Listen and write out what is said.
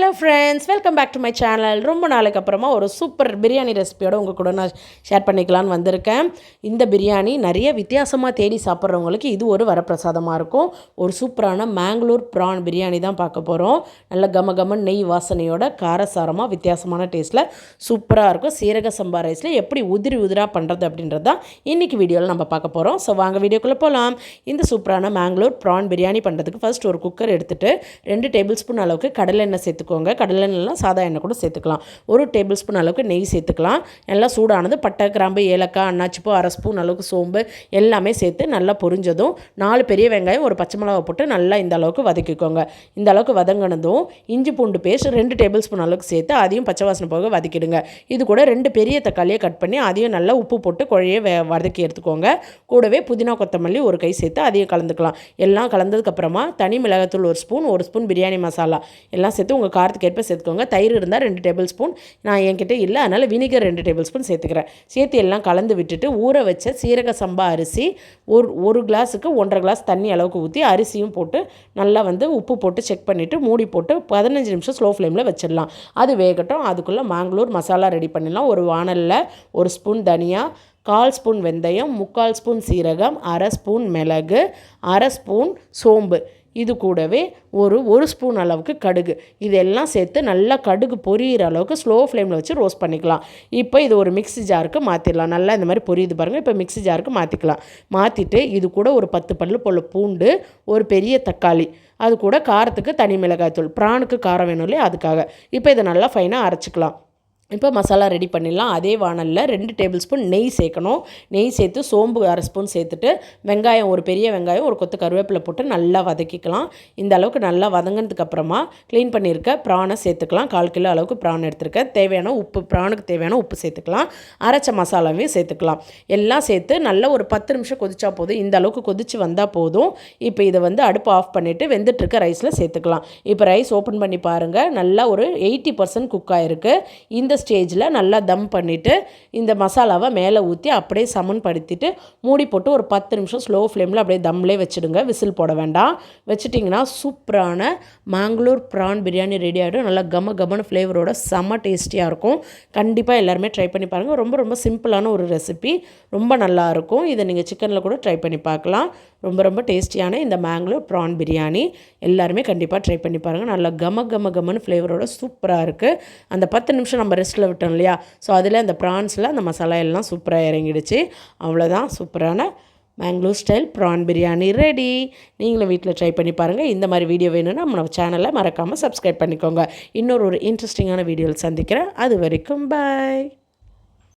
Hello friends, welcome back to my channel. ரொம்ப நாளைக்கு அப்புறமா ஒரு சூப்பர் பிரியாணி ரெசிபியோட உங்கள் கூட நான் ஷேர் பண்ணிக்கலான்னு வந்திருக்கேன். இந்த பிரியாணி நிறைய வித்தியாசமாக தேடி சாப்பிட்றவங்களுக்கு இது ஒரு வரப்பிரசாதமாக இருக்கும். ஒரு சூப்பரான மேங்களூர் ப்ரான் பிரியாணி தான் பார்க்க போகிறோம். நல்ல கம நெய் வாசனையோட காரசாரமாக வித்தியாசமான டேஸ்ட்டில் சூப்பராக இருக்கும். சீரக சம்பா ரைஸில் எப்படி உதிராக பண்ணுறது அப்படின்றது தான் இன்றைக்கி வீடியோவில் நம்ம பார்க்க போகிறோம். ஸோ வாங்க வீடியோக்குள்ளே போகலாம். இந்த சூப்பரான மேங்களூர் ப்ரான் பிரியாணி பண்ணுறதுக்கு ஃபர்ஸ்ட் ஒரு குக்கர் எடுத்துகிட்டு 2 டேபிள் ஸ்பூன் அளவுக்கு கடலெண்ணெய் சேர்த்துக்கோங்க. கடலெண்ணெய்லாம் சாதா எண்ணெய் கூட சேர்த்துக்கலாம். 1 டேபிள் ஸ்பூன் அளவுக்கு நெய் சேர்த்துக்கலாம். நல்லா சூடானது பட்டை, கிராம்பு, ஏலக்காய், அன்னாச்சிப்பூ, 1/2 ஸ்பூன் அளவுக்கு சோம்பு எல்லாமே சேர்த்து நல்லா பொரிஞ்சதும் 4 பெரிய வெங்காயம், ஒரு பச்சை மிளகா போட்டு நல்லா இந்த அளவுக்கு வதக்கிக்கோங்க. இந்த அளவுக்கு வதங்கினதும் இஞ்சி பூண்டு பேஸ்ட் 2 டேபிள் ஸ்பூன் அளவுக்கு சேர்த்து அதையும் பச்சை வாசனை போக வதக்கிடுங்க. இது கூட 2 பெரிய தக்காளியை கட் பண்ணி அதையும் நல்லா உப்பு போட்டு குழைய வதக்கி எடுத்துக்கோங்க. கூடவே புதினா கொத்தமல்லி ஒரு கை சேர்த்து அதையும் கலந்துக்கலாம். எல்லாம் கலந்ததுக்கப்புறமா தனி மிளகாத்தூள் 1 ஸ்பூன் பிரியாணி மசாலா எல்லாம் சேர்த்து உங்கள் காரத்துக்கு ஏற்ப சேர்த்துக்கோங்க. தயிர் இருந்தால் 2 டேபிள் ஸ்பூன், நான் என்கிட்ட இல்லை அதனால் வினிகர் 2 டேபிள் ஸ்பூன் சேர்த்துக்கிறேன். சேர்த்து எல்லாம் கலந்து விட்டுட்டு ஊற வச்ச சீரக சம்பா அரிசி ஒரு கிளாஸுக்கு 1.5 கிளாஸ் தண்ணி அளவுக்கு ஊற்றி அரிசியும் போட்டு நல்லா உப்பு போட்டு செக் பண்ணிவிட்டு மூடி போட்டு 15 நிமிஷம் ஸ்லோ ஃப்ளேமில் வச்சிடலாம். அது வேகட்டும். அதுக்குள்ளே மேங்களூர் மசாலா ரெடி பண்ணிடலாம். ஒரு வானலில் 1 ஸ்பூன் தனியா, 1/4 ஸ்பூன் வெந்தயம், 3/4 ஸ்பூன் சீரகம், 1/2 ஸ்பூன் மிளகு, 1/2 ஸ்பூன் சோம்பு, இது கூடவே ஒரு ஸ்பூன் அளவுக்கு கடுகு, இதெல்லாம் சேர்த்து நல்லா கடுகு பொரியிற அளவுக்கு ஸ்லோ ஃப்ளேமில் வச்சு ரோஸ்ட் பண்ணிக்கலாம். இப்போ இது ஒரு மிக்ஸி ஜாருக்கு மாற்றிடலாம். நல்லா இந்த மாதிரி பொரியுது பாருங்கள். இப்போ மிக்ஸி ஜாருக்கு மாற்றிக்கலாம். மாற்றிட்டு இது கூட ஒரு 10 பல்லு போல் பூண்டு, ஒரு பெரிய தக்காளி, அது கூட காரத்துக்கு தனி மிளகாய்த்தூள், ப்ரானுக்கு காரம் வேணும் இல்லையா, அதுக்காக. இப்போ இதை நல்லா ஃபைனாக அரைச்சிக்கலாம். இப்போ மசாலா ரெடி பண்ணிடலாம். அதே வானலில் 2 டேபிள் ஸ்பூன் நெய் சேர்க்கணும். நெய் சேர்த்து சோம்பு 1/2 ஸ்பூன் சேர்த்துட்டு வெங்காயம், ஒரு பெரிய வெங்காயம், ஒரு கொத்து கருவேப்பிலை போட்டு நல்லா வதக்கிக்கலாம். இந்த அளவுக்கு நல்லா வதங்கினதுக்கப்புறமா க்ளீன் பண்ணியிருக்க ப்ரானை சேர்த்துக்கலாம். 1/4 கிலோ அளவுக்கு ப்ரான் எடுத்துருக்கேன். தேவையான உப்பு, ப்ரானுக்கு தேவையான உப்பு சேர்த்துக்கலாம். அரைச்ச மசாலாவையும் சேர்த்துக்கலாம். எல்லாம் சேர்த்து நல்லா ஒரு 10 நிமிஷம் கொதிச்சா போதும். இந்த அளவுக்கு கொதித்து வந்தால் போதும். இப்போ இதை அடுப்பு ஆஃப் பண்ணிவிட்டு வெந்துட்டுருக்க ரைஸில் சேர்த்துக்கலாம். இப்போ ரைஸ் ஓப்பன் பண்ணி பாருங்கள். நல்லா ஒரு 80% குக் ஆகிருக்கு. இந்த ஸ்டேஜில் நல்லா தம் பண்ணிவிட்டு இந்த மசாலாவை மேலே ஊற்றி அப்படியே சமன்படுத்திட்டு மூடி போட்டு ஒரு 10 நிமிஷம் ஸ்லோ ஃப்ளேமில் அப்படியே தம்லேயே வச்சுடுங்க. விசில் போட வேண்டாம். வச்சுட்டிங்கன்னா சூப்பரான மேங்களூர் ப்ரான் பிரியாணி ரெடி ஆகிடும். நல்லா கம ஃப்ளேவரோட செம்ம டேஸ்டியாக இருக்கும். கண்டிப்பாக எல்லாருமே ட்ரை பண்ணி பாருங்கள். ரொம்ப சிம்பிளான ஒரு ரெசிபி, ரொம்ப நல்லாயிருக்கும். இதை நீங்கள் சிக்கனில் கூட ட்ரை பண்ணி பார்க்கலாம். ரொம்ப டேஸ்டியான இந்த மேங்களூர் ப்ரான் பிரியாணி எல்லாருமே கண்டிப்பாக ட்ரை பண்ணி பாருங்கள். நல்லா கமன்னு ஃப்ளேவரோட சூப்பராக இருக்குது. அந்த 10 நிமிஷம் நம்ம ரெஸ்ட்டில் விட்டோம் இல்லையா, ஸோ அதில் அந்த ப்ரான்ஸில் அந்த மசாலா எல்லாம் சூப்பராக இறங்கிடுச்சு. அவ்வளோதான், சூப்பரான Mangalore style prawn biryani ready. நீங்களும் வீட்டில் ட்ரை பண்ணி பாருங்கள். இந்த மாதிரி வீடியோ வேணும்னா நம்ம சேனலை மறக்காமல் சப்ஸ்கிரைப் பண்ணிக்கோங்க. இன்னொரு இன்ட்ரெஸ்டிங்கான வீடியோவில் சந்திக்கிறேன். அது வரைக்கும் பாய்.